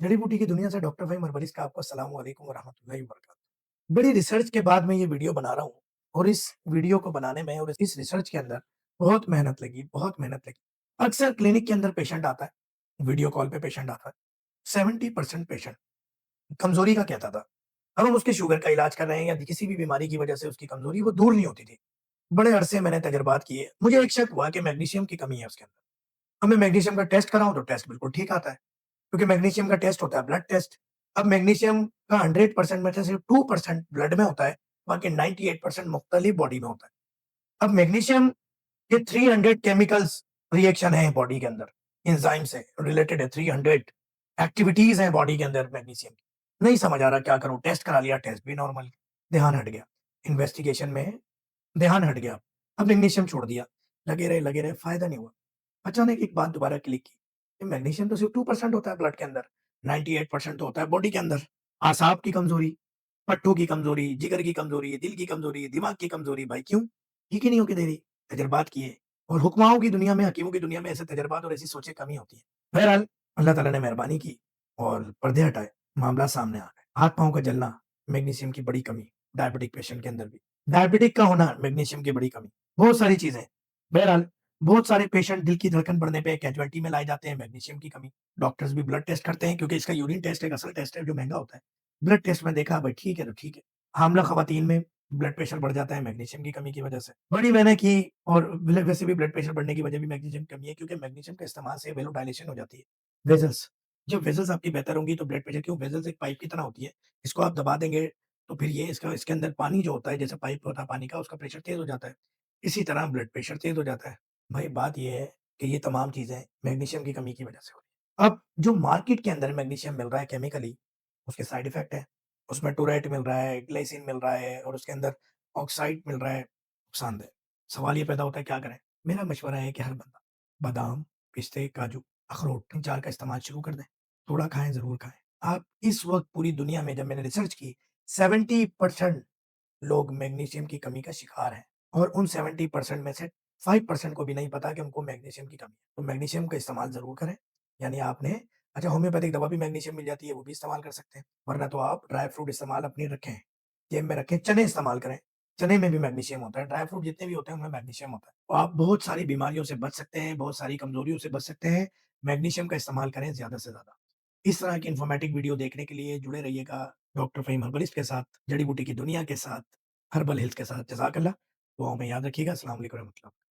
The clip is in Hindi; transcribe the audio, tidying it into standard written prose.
जड़ी बूटी की दुनिया से डॉक्टर फ़हीम हर्बलिस्ट का आपको अस्सलाम वालेकुम व रहमतुल्लाहि व बरकातहू। बड़ी रिसर्च के बाद मैं ये वीडियो बना रहा हूँ और इस वीडियो को बनाने में और इस रिसर्च के अंदर बहुत मेहनत लगी, बहुत मेहनत लगी। अक्सर क्लिनिक के अंदर पेशेंट आता है, वीडियो कॉल पे पेशेंट आता है। 70% पेशेंट कमज़ोरी का कहता था। अब हम उसके शुगर का इलाज कर रहे हैं या किसी भी बीमारी की वजह से उसकी कमज़ोरी वो दूर नहीं होती थी। बड़े अरसे मैंने तजुर्बात किए, मुझे एक शक हुआ कि मैग्नीशियम की कमी है उसके अंदर। अब मैं मैग्नीशियम का टेस्ट कराऊँ तो टेस्ट बिल्कुल ठीक आता है। क्योंकि मैग्नीशियम का टेस्ट होता है ब्लड टेस्ट। अब मैग्नीशियम का 100% में से सिर्फ 2% ब्लड में होता है, बाकी 98% मुख्तलिफ बॉडी में होता है। अब मैग्नीशियम के 300 केमिकल्स रिएक्शन है बॉडी के अंदर, एंजाइम से रिलेटेड है 300 एक्टिविटीज़ हैं बॉडी के अंदर मैग्नीशियम की। नहीं समझ आ रहा क्या करूँ? टेस्ट करा लिया, टेस्ट भी नॉर्मल, ध्यान हट गया। इन्वेस्टिगेशन में ध्यान हट गया। अब मैग्नीशियम छोड़ दिया, लगे रहे, फ़ायदा नहीं हुआ। अचानक एक बात दोबारा क्लिक की, ये मैग्नीशियम तो सिर्फ 2% होता है ब्लड के अंदर, 98% तो होता है बॉडी के अंदर। आसाब की कमज़ोरी, पट्टों की कमज़ोरी, जिगर की कमज़ोरी, दिल की कमज़ोरी, दिमाग की कमज़ोरी, भाई क्यों? ठीक ही नहीं होके दे रही। तजर्बात किए और हुक्माओं की दुनिया में, हकीमों की दुनिया में ऐसे तजर्बात और ऐसी सोचें कम ही होती हैं। बहरहाल अल्लाह ताला ने मेहरबानी की और पर्दे हटाए, मामला सामने आ गए। हाथ-पाँव का जलना, मैग्नीशियम की बड़ी कमी, डायबिटिक पेशेंट के अंदर भी। डायबिटिक का होना, मैग्नीशियम की बड़ी कमी, बहुत सारी चीज़ें। बहरहाल बहुत सारे पेशेंट दिल की धड़कन बढ़ने पे कैजुअल्टी में लाए जाते हैं, मैग्नीशियम की कमी। डॉक्टर्स भी ब्लड टेस्ट करते हैं क्योंकि इसका यूरिन टेस्ट एक असल टेस्ट है जो महँगा होता है। ब्लड टेस्ट में देखा भाई ठीक है तो ठीक है। हामला ख़वातीन में ब्लड प्रेशर बढ़ जाता है मैग्नीशियम की कमी की वजह से। बड़ी मैंने की और वैसे भी ब्लड प्रेशर बढ़ने की वजह भी मैग्नीशियम की कमी है क्योंकि मैग्नीशियम के इस्तेमाल से वेलोडाइलेशन हो जाती है। वेसल्स, जब वेसल्स आपकी बेहतर होंगी तो ब्लड प्रेशर क्यों वेसल्स एक पाइप की तरह होती है। इसको आप दबा देंगे तो फिर ये इसके अंदर पानी जो होता है जैसे पाइप होता है पानी का उसका प्रेशर तेज़ हो जाता है। इसी तरह ब्लड प्रेशर तेज़ हो जाता है। भाई बात ये है कि ये तमाम चीज़ें मैग्नीशियम की कमी की वजह से हो रही हैं। अब जो मार्केट के अंदर मैग्नीशियम मिल रहा है केमिकली, उसके साइड इफ़ेक्ट हैं। उसमें टोरेट मिल रहा है, ग्लाइसिन मिल रहा है और उसके अंदर ऑक्साइड मिल रहा है, नुकसानदेह। सवाल ये पैदा होता है क्या करें? मेरा मशवरा है कि हर बंदा बादाम, पिस्ते, काजू, अखरोट इन 4 का इस्तेमाल शुरू कर दें। थोड़ा खाएँ, ज़रूर खाएँ। आप इस वक़्त पूरी दुनिया में जब मैंने रिसर्च की 70% लोग मैग्नीशियम की कमी का शिकार हैं और उन 70% में से 5% को भी नहीं पता कि उनको मैग्नीशियम की कमी है। तो मैग्नीशियम का इस्तेमाल ज़रूर करें। यानी आपने अच्छा होम्योपैथिक दवा भी मैग्नीशियम मिल जाती है, वो भी इस्तेमाल कर सकते हैं। वरना तो आप ड्राई फ्रूट इस्तेमाल अपनी रखें, जेब में रखें, चने इस्तेमाल करें। चने में भी मैग्नीशियम होता है, ड्राई फ्रूट जितने भी होते हैं, उनमें मैग्नीशियम होता है। तो आप बहुत सारी बीमारियों से बच सकते हैं, बहुत सारी कमज़ोरियों से बच सकते हैं। मैग्नीशियम का इस्तेमाल करें ज़्यादा से ज़्यादा। इस तरह की इन्फॉर्मेटिव वीडियो देखने के लिए जुड़े रहिएगा डॉक्टर फ़हीम हर्बलिस्ट के साथ, जड़ी बूटी की दुनिया के साथ, हर्बल हेल्थ के साथ। जज़ाकल्लाह। दुआओं में याद रखिएगा। अस्सलाम वालेकुम रहमतुल्लाह।